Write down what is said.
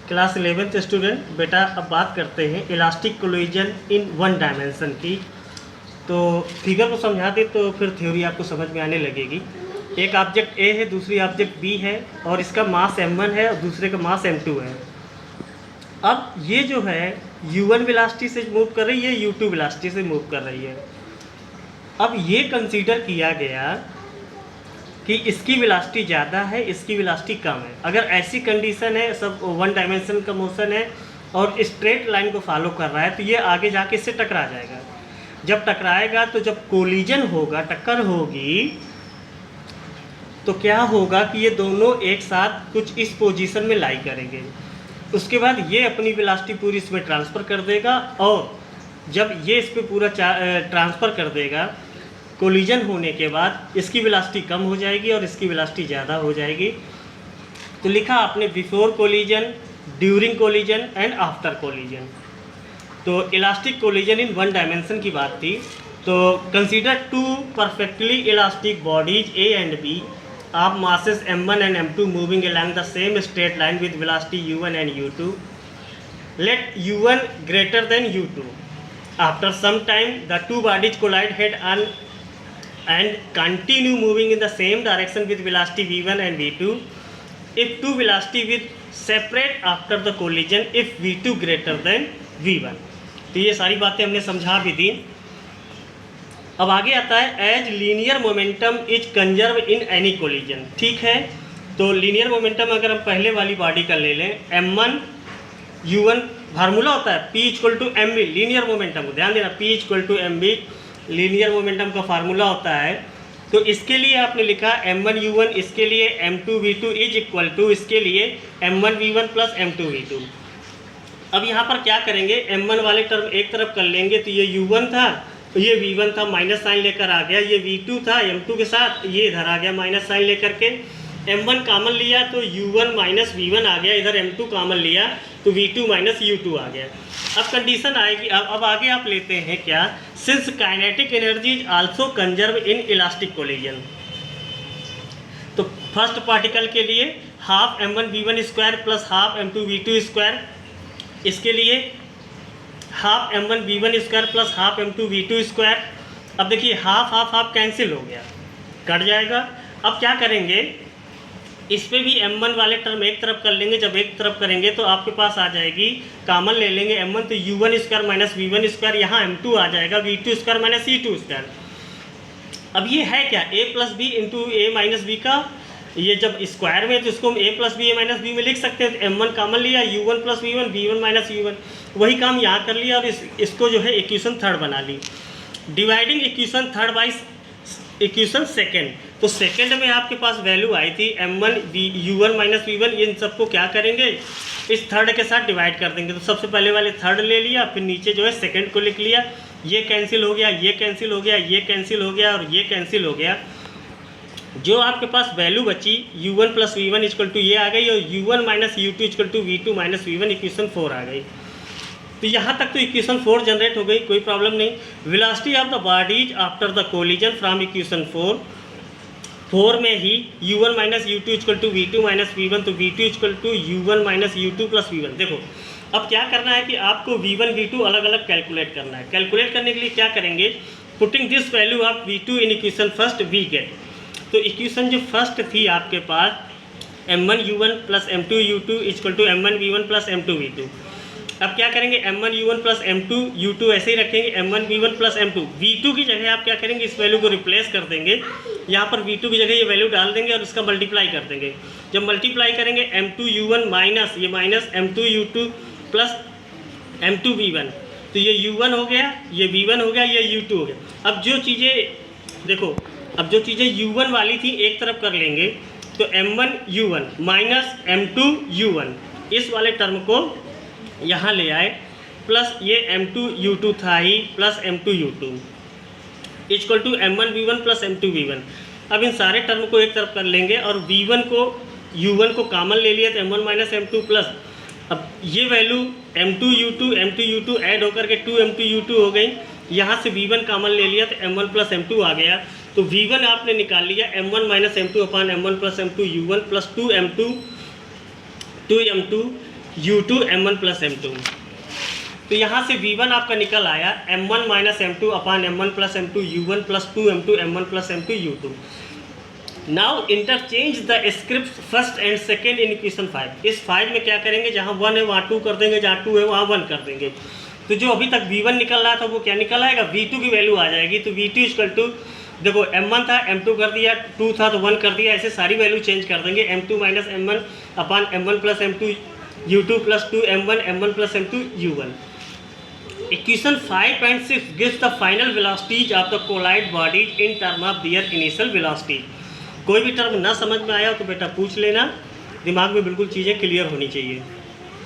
Class 11th student बेटा, अब बात करते हैं elastic collision in one dimension की। तो फिगर को समझा दे तो फिर थ्योरी आपको समझ में आने लगेगी। एक ऑब्जेक्ट ए है, दूसरी ऑब्जेक्ट बी है और इसका मास m1 है और दूसरे का मास m2 है। अब ये जो है u1 वेलोसिटी से मूव कर रही है, u2 वेलोसिटी से मूव कर रही है। अब ये कंसीडर किया गया कि इसकी वेलोसिटी ज़्यादा है, इसकी वेलोसिटी कम है। अगर ऐसी कंडीशन है, सब वन डायमेंशन का मोशन है और स्ट्रेट लाइन को फॉलो कर रहा है, तो ये आगे जाके इससे टकरा जाएगा। जब टकराएगा तो जब कोलिजन होगा, टक्कर होगी, तो क्या होगा कि ये दोनों एक साथ कुछ इस पोजीशन में लाई करेंगे। उसके बाद ये अपनी वेलोसिटी पूरी इसमें ट्रांसफ़र कर देगा और जब ये इस पर पूरा ट्रांसफ़र कर देगा, कोलिजन होने के बाद इसकी वेलोसिटी कम हो जाएगी और इसकी वेलोसिटी ज़्यादा हो जाएगी। तो लिखा आपने before collision, during collision and after collision. तो elastic collision in one dimension की बात थी। तो consider two perfectly elastic bodies A and B of masses m1 and m2 moving along the same straight line with velocity u1 and u2. Let u1 greater than u2. After some time, the two bodies collide head on and continue moving in the same direction with velocity v1 and v2. If two velocity will separate after the collision if v2 greater than v1. तो ये सारी बातें हमने समझा भी दी। अब आगे आता है as linear momentum is conserve in any collision. ठीक है, तो लीनियर मोमेंटम अगर हम पहले वाली बॉडी का ले लें, m1 u1 फार्मूला होता है p equal to m v. Linear momentum को ध्यान देना, p equal to m v linear momentum का फार्मूला होता है। तो इसके लिए आपने लिखा m1 u1, इसके लिए m2 v2 is equal to इसके लिए m1 v1 plus m2 v2। अब यहाँ पर क्या करेंगे, m1 वाले टर्म एक तरफ कर लेंगे, तो ये u1 था, तो ये v1 था, माइनस साइन लेकर आ गया। ये v2 था, m2 के साथ ये इधर आ गया माइनस साइन लेकर के। m1 कॉमन लिया तो u1 माइनस v1 आ गया, इधर m2 कॉमन लिया तो v2 माइनस u2 आ गया। अब कंडीशन आएगी, अब आगे आप लेते हैं क्या, since kinetic energy is also conserve in elastic collision. तो फर्स्ट पार्टिकल के लिए half m1 v1 square plus half m2 v2 square, इसके लिए half m1 v1 square plus half m2 v2 square. अब देखिए हाफ हाफ हाफ कैंसिल हो गया, cut जाएगा। अब क्या करेंगे, इस पे भी m1 वाले टर्म एक तरफ कर लेंगे। जब एक तरफ करेंगे तो आपके पास आ जाएगी, कॉमन ले लेंगे m1, तो u1 square minus v1 square, यहाँ m2 आ जाएगा v2 square minus c2 square. अब ये है क्या, a plus b into a minus b का, ये जब स्क्वायर में तो इसको हम a plus b a minus b में लिख सकते हैं। तो m1 कॉमन लिया, u1 plus v1, v1 minus u1, वही काम यहाँ कर लिया और इसको जो है इक्वेशन थर्ड बना ली। Dividing equation third by equation second. तो सेकेंड में आपके पास वैल्यू आई थी m1 u1 माइनस v1, इन सबको क्या करेंगे, इस थर्ड के साथ डिवाइड कर देंगे। तो सबसे पहले वाले थर्ड ले लिया, फिर नीचे जो है सेकेंड को लिख लिया। ये कैंसिल हो गया, ये कैंसिल हो गया, ये कैंसिल हो गया और ये कैंसिल हो गया। जो आपके पास वैल्यू बची u1 plus v1 equal to ये आ गई और u1 minus u2 equal to v2 minus v1 equation 4 आ गई। तो यहाँ तक तो इक्वेशन 4 जनरेट हो गई, कोई प्रॉब्लम नहीं। Velocity of the bodies after the collision from equation 4 में ही u1 minus u2 equal to v2 minus v1, तो v2 equal to u1 minus u2 plus v1। देखो अब क्या करना है कि आपको v1 v2 अलग अलग कैलकुलेट करना है। कैलकुलेट करने के लिए क्या करेंगे, putting this value of v2 in equation first we get. तो इक्वेशन जो फर्स्ट थी आपके पास m1 u1 plus m2 u2 equal to m1 v1 plus m2 v2। अब क्या करेंगे, m1 u1 plus m2 u2 ऐसे ही रखेंगे, m1 v1 plus m2 v2 की जगह आप क्या करेंगे, इस वैल्यू को रिप्लेस कर देंगे। यहाँ पर v2 की जगह ये वैल्यू डाल देंगे और उसका मल्टीप्लाई कर देंगे। जब मल्टीप्लाई करेंगे m2 u1 माइनस ये minus m2 u2 plus m2 v1, तो ये u1 हो गया, ये v1 हो गया, ये u2 हो गया। अब जो चीज़ें देखो, अब जो चीज़ें u1 वाली थी एक तरफ कर लेंगे, तो m1 u1 minus m2 u1 इस वाले टर्म को यहाँ ले आए, प्लस ये m2 u2 था ही plus m2 u2 equal to m1 v1 plus m2 v1। अब इन सारे टर्म को एक तरफ कर लेंगे और v1 को u1 को कॉमन ले लिया तो m1 माइनस m2 प्लस, अब ये वैल्यू m2 u2 ऐड होकर के 2m2 u2 हो गई। यहाँ से v1 कॉमन ले लिया तो m1 प्लस m2 आ गया। तो v1 आपने निकाल लिया m1 माइनस m2 अपान m1 plus m2 u1 plus 2m2 2m2 u2 m1 plus m2। तो यहाँ से v1 आपका निकल आया m1 minus m2 upon m1 plus m2 u1 plus 2m2 m1 plus m2 u2। Now interchange the script first and second in equation 5। इस 5 में क्या करेंगे, जहाँ 1 है वहाँ 2 कर देंगे, जहाँ 2 है वहाँ 1 कर देंगे। तो जो अभी तक v1 निकल रहा था वो क्या निकल आएगा, v2 की वैल्यू आ जाएगी। तो v2 इक्वल टू, देखो m1 था m2 कर दिया, 2 था तो 1 कर दिया, ऐसे सारी वैल्यू चेंज कर देंगे। m2 minus m1 upon m1 plus m2 u2 plus 2 m1 plus m2 u1। Equation 5 and 6 gives the final velocities of the collide bodies in term of their initial velocity. कोई भी term ना समझ में आया हो तो बेटा पूछ लेना, दिमाग में बिल्कुल चीज़ें क्लियर होनी चाहिए।